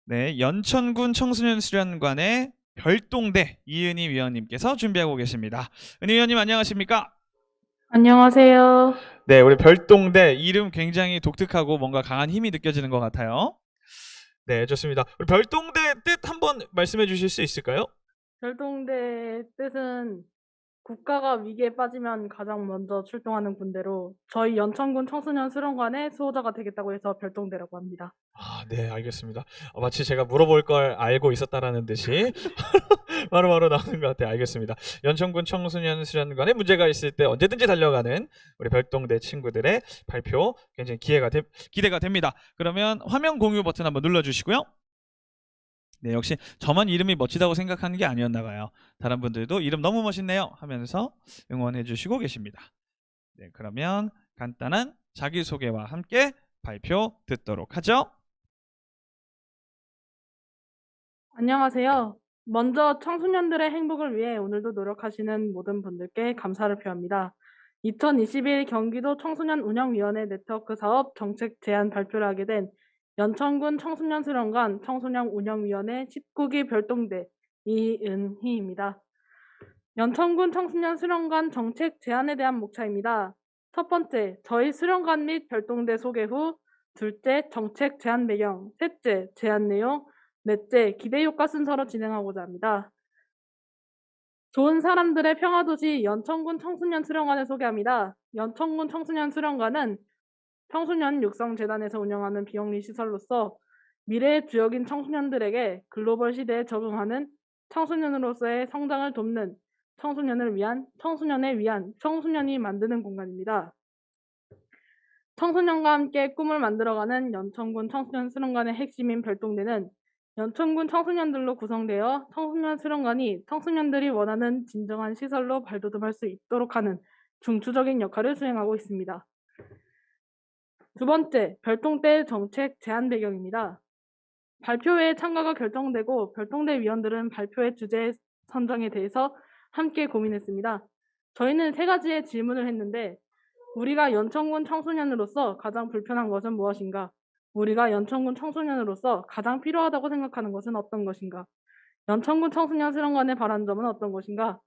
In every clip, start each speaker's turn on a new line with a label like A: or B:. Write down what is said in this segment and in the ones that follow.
A: 네, 연천군 청소년 수련관의 별동대 이은희 위원님께서 준비하고 계십니다. 은희 위원님 안녕하십니까?
B: 안녕하세요.
A: 네, 우리 별동대 이름 굉장히 독특하고 뭔가 강한 힘이 느껴지는 것 같아요. 네, 좋습니다. 우리 별동대 뜻 한번 말씀해 주실 수 있을까요?
B: 별동대의 뜻은 국가가 위기에 빠지면 가장 먼저 출동하는 군대로 저희 연천군 청소년 수련관의 수호자가 되겠다고 해서 별동대라고 합니다.
A: 아, 네, 알겠습니다. 마치 제가 물어볼 걸 알고 있었다라는 듯이 바로바로 나오는 것 같아요. 알겠습니다. 연천군 청소년 수련관에 문제가 있을 때 언제든지 달려가는 우리 별동대 친구들의 발표 굉장히 기대가 됩니다. 그러면 화면 공유 버튼 한번 눌러주시고요. 네, 역시 저만 이름이 멋지다고 생각하는 게 아니었나 봐요. 다른 분들도 이름 너무 멋있네요 하면서 응원해 주시고 계십니다. 네, 그러면 간단한 자기소개와 함께 발표 듣도록 하죠.
B: 안녕하세요. 먼저 청소년들의 행복을 위해 오늘도 노력하시는 모든 분들께 감사를 표합니다. 2021 경기도 청소년 운영위원회 네트워크 사업 정책 제안 발표를 하게 된 연천군 청소년 수련관 청소년 운영위원회 19기 별동대 이은희입니다. 연천군 청소년 수련관 정책 제안에 대한 목차입니다. 첫 번째, 저희 수련관 및 별동대 소개 후, 둘째, 정책 제안 배경, 셋째, 제안 내용, 넷째, 기대 효과 순서로 진행하고자 합니다. 좋은 사람들의 평화도시 연천군 청소년 수련관을 소개합니다. 연천군 청소년 수련관은 청소년 육성재단에서 운영하는 비영리 시설로서 미래의 주역인 청소년들에게 글로벌 시대에 적응하는 청소년으로서의 성장을 돕는 청소년을 위한, 청소년에 위한 청소년이 만드는 공간입니다. 청소년과 함께 꿈을 만들어가는 연천군 청소년 수련관의 핵심인 별동대는 연천군 청소년들로 구성되어 청소년 수련관이 청소년들이 원하는 진정한 시설로 발돋움할 수 있도록 하는 중추적인 역할을 수행하고 있습니다. 두 번째, 별동대 정책 제안 배경입니다. 발표회에 참가가 결정되고 별동대 위원들은 발표회 주제 선정에 대해서 함께 고민했습니다. 저희는 세 가지의 질문을 했는데 우리가 연천군 청소년으로서 가장 불편한 것은 무엇인가? 우리가 연천군 청소년으로서 가장 필요하다고 생각하는 것은 어떤 것인가? 연천군 청소년 수련관에 바라는 점은 어떤 것인가?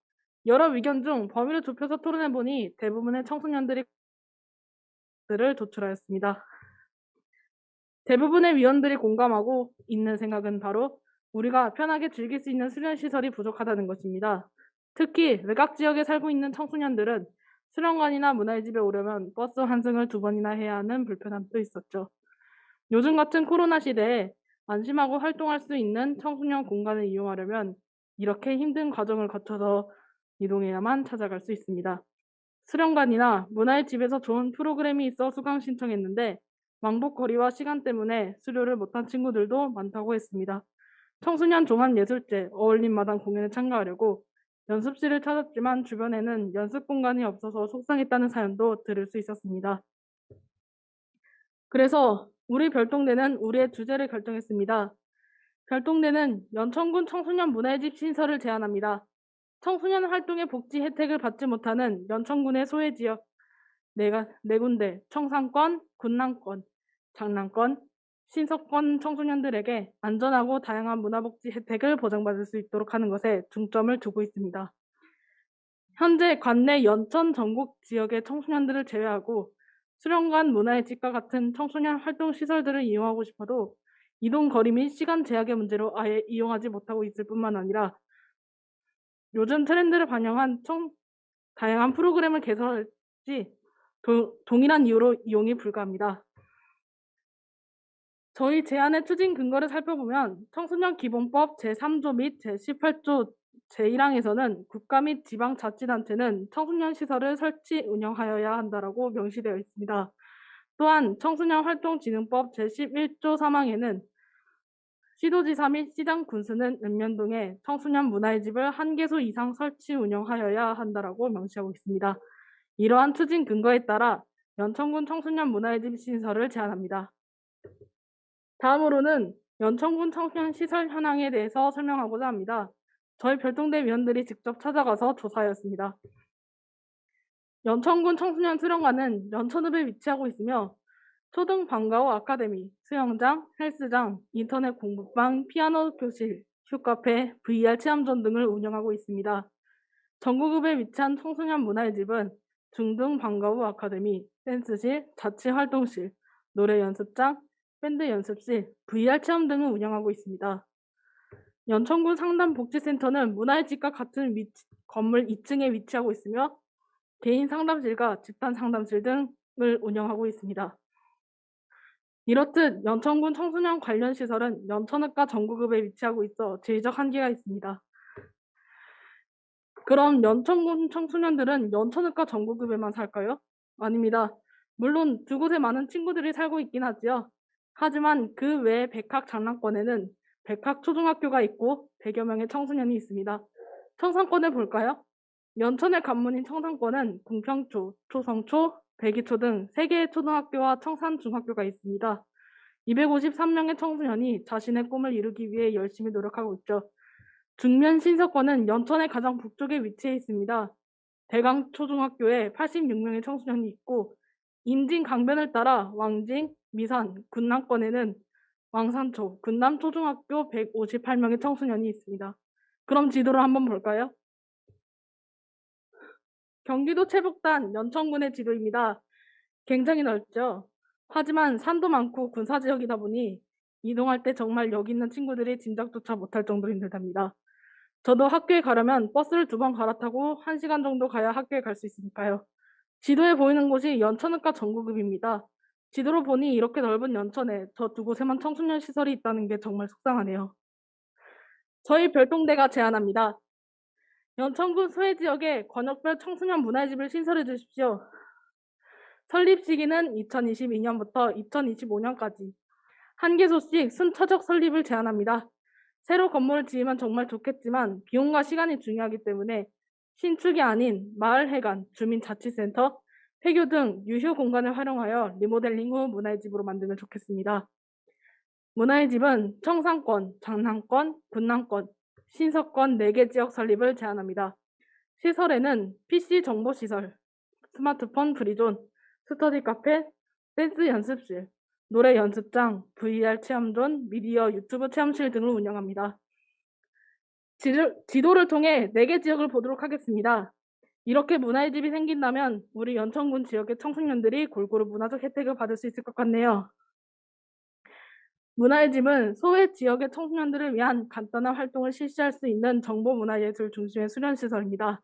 B: 여러 의견 중 범위를 좁혀서 토론해보니 대부분의 청소년들이 를 도출하였습니다. 대부분의 위원들이 공감하고 있는 생각은 바로 우리가 편하게 즐길 수 있는 수련시설이 부족하다는 것입니다. 특히 외곽 지역에 살고 있는 청소년들은 수련관이나 문화의 집에 오려면 버스 환승을 2번이나 해야 하는 불편함도 있었죠. 요즘 같은 코로나 시대에 안심하고 활동할 수 있는 청소년 공간을 이용하려면 이렇게 힘든 과정을 거쳐서 이동해야만 찾아갈 수 있습니다. 수련관이나 문화의 집에서 좋은 프로그램이 있어 수강 신청했는데 왕복거리와 시간 때문에 수료를 못한 친구들도 많다고 했습니다. 청소년 종합예술제 어울림마당 공연에 참가하려고 연습실을 찾았지만 주변에는 연습 공간이 없어서 속상했다는 사연도 들을 수 있었습니다. 그래서 우리 별동대는 우리의 주제를 결정했습니다. 별동대는 연천군 청소년 문화의 집 신설을 제안합니다. 청소년 활동의 복지 혜택을 받지 못하는 연천군의 소외지역 네 군데 청상권, 군남권, 장남권, 신석권 청소년들에게 안전하고 다양한 문화복지 혜택을 보장받을 수 있도록 하는 것에 중점을 두고 있습니다. 현재 관내 연천 전국 지역의 청소년들을 제외하고 수련관 문화의 집과 같은 청소년 활동 시설들을 이용하고 싶어도 이동 거리 및 시간 제약의 문제로 아예 이용하지 못하고 있을 뿐만 아니라 요즘 트렌드를 반영한 다양한 프로그램을 개설할지 동일한 이유로 이용이 불가합니다. 저희 제안의 추진 근거를 살펴보면 청소년 기본법 제3조 및 제18조 제1항에서는 국가 및 지방자치단체는 청소년 시설을 설치 운영하여야 한다라고 명시되어 있습니다. 또한 청소년활동진흥법 제11조 3항에는 시도지사 및 시장 군수는 읍면동에 청소년 문화의 집을 1개소 이상 설치 운영하여야 한다라고 명시하고 있습니다. 이러한 추진 근거에 따라 연천군 청소년 문화의 집 신설을 제안합니다. 다음으로는 연천군 청소년 시설 현황에 대해서 설명하고자 합니다. 저희 별동대 위원들이 직접 찾아가서 조사하였습니다. 연천군 청소년 수련관은 연천읍에 위치하고 있으며 초등 방과후 아카데미, 수영장, 헬스장, 인터넷 공부방, 피아노 교실, 슈카페, VR 체험전 등을 운영하고 있습니다. 전국읍에 위치한 청소년 문화의 집은 중등 방과후 아카데미, 댄스실, 자치 활동실, 노래 연습장, 밴드 연습실, VR 체험 등을 운영하고 있습니다. 연천군 상담복지센터는 문화의 집과 같은 건물 2층에 위치하고 있으며 개인 상담실과 집단 상담실 등을 운영하고 있습니다. 이렇듯 연천군 청소년 관련 시설은 연천읍과 전국읍에 위치하고 있어 지리적 한계가 있습니다. 그럼 연천군 청소년들은 연천읍과 전국읍에만 살까요? 아닙니다. 물론 두 곳에 많은 친구들이 살고 있긴 하지요. 하지만 그 외에 백학 장랑권에는 백학 초등학교가 있고 100여 명의 청소년이 있습니다. 청산권을 볼까요? 연천의 관문인 청산권은 궁평초, 초성초, 백이초 등 3개의 초등학교와 청산중학교가 있습니다. 253명의 청소년이 자신의 꿈을 이루기 위해 열심히 노력하고 있죠. 중면 신서권은 연천의 가장 북쪽에 위치해 있습니다. 대강초등학교에 86명의 청소년이 있고 임진 강변을 따라 왕진, 미산, 군남권에는 왕산초, 군남초등학교 158명의 청소년이 있습니다. 그럼 지도를 한번 볼까요? 경기도 최북단 연천군의 지도입니다. 굉장히 넓죠. 하지만 산도 많고 군사지역이다 보니 이동할 때 정말 여기 있는 친구들이 진작조차 못할 정도로 힘들답니다. 저도 학교에 가려면 버스를 2번 갈아타고 1시간 정도 가야 학교에 갈 수 있으니까요. 지도에 보이는 곳이 연천읍과 전국읍입니다. 지도로 보니 이렇게 넓은 연천에 저 두 곳에만 청소년 시설이 있다는 게 정말 속상하네요. 저희 별동대가 제안합니다. 연천군 소해 지역에 권역별 청소년 문화집을 신설해 주십시오. 설립 시기는 2022년부터 2025년까지 1개소씩 순차적 설립을 제안합니다. 새로 건물을 지으면 정말 좋겠지만 비용과 시간이 중요하기 때문에 신축이 아닌 마을 해관, 주민자치센터, 폐교 등 유휴 공간을 활용하여 리모델링 후 문화의 집으로 만들면 좋겠습니다. 문화의 집은 청산권, 장남권, 군남권, 신서권 4개 지역 설립을 제안합니다. 시설에는 PC 정보시설, 스마트폰 프리존, 스터디 카페, 댄스 연습실, 노래 연습장, VR 체험존, 미디어 유튜브 체험실 등을 운영합니다. 지도를 통해 4개 지역을 보도록 하겠습니다. 이렇게 문화의 집이 생긴다면 우리 연천군 지역의 청소년들이 골고루 문화적 혜택을 받을 수 있을 것 같네요. 문화의 집은 소외 지역의 청소년들을 위한 간단한 활동을 실시할 수 있는 정보문화예술 중심의 수련시설입니다.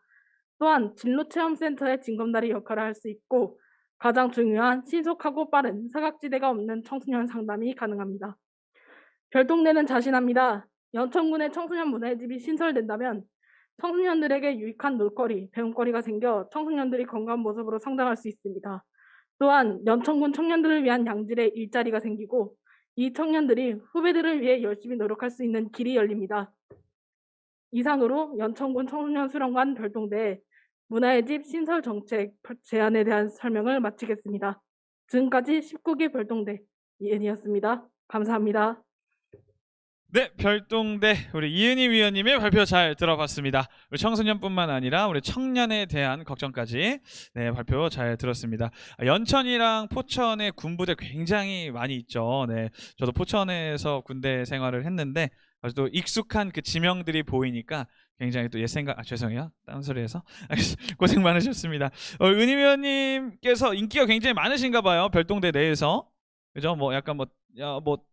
B: 또한 진로체험센터의 징검다리 역할을 할 수 있고 가장 중요한 신속하고 빠른 사각지대가 없는 청소년 상담이 가능합니다. 별동네는 자신합니다. 연천군의 청소년 문화의 집이 신설된다면 청소년들에게 유익한 놀거리, 배움거리가 생겨 청소년들이 건강한 모습으로 성장할 수 있습니다. 또한 연천군 청년들을 위한 양질의 일자리가 생기고 이 청년들이 후배들을 위해 열심히 노력할 수 있는 길이 열립니다. 이상으로 연천군 청소년 수련관 별동대 문화의 집 신설 정책 제안에 대한 설명을 마치겠습니다. 지금까지 19기 별동대 이은이었습니다. 감사합니다.
A: 네, 별동대 우리 이은희 위원님의 발표 잘 들어봤습니다. 우리 청소년뿐만 아니라 우리 청년에 대한 걱정까지 네, 발표 잘 들었습니다. 연천이랑 포천의 군부대 굉장히 많이 있죠. 네, 저도 포천에서 군대 생활을 했는데 아주 또 익숙한 그 지명들이 보이니까 굉장히 또 옛 생각 죄송해요 딴소리해서 고생 많으셨습니다. 은희 위원님께서 인기가 굉장히 많으신가 봐요. 별동대 내에서 그죠? 뭐 약간 뭐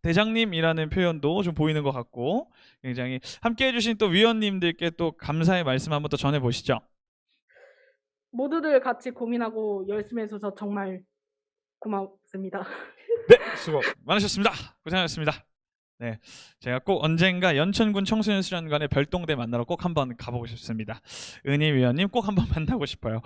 A: 대장님이라는 표현도 좀 보이는 것 같고 굉장히 함께 해주신 또 위원님들께 또 감사의 말씀 한번 또 전해보시죠.
B: 모두들 같이 고민하고 열심히 해줘서 정말 고맙습니다.
A: 네, 수고 많으셨습니다. 고생하셨습니다. 네, 제가 꼭 언젠가 연천군 청소년 수련관의 별동대 만나러 꼭 한번 가보고 싶습니다. 은희 위원님 꼭 한번 만나고 싶어요.